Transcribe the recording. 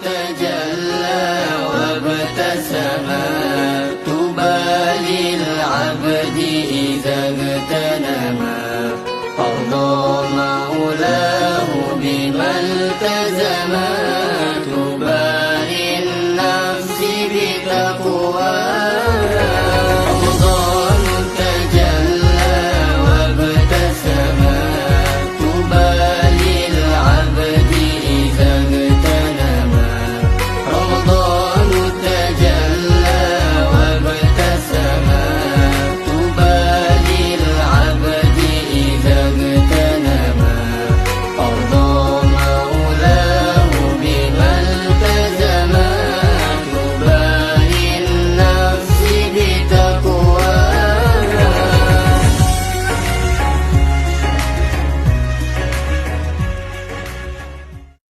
تجلى وابتسما طوبى للعبد إذا اغتنما أرضى مولاه بما التزما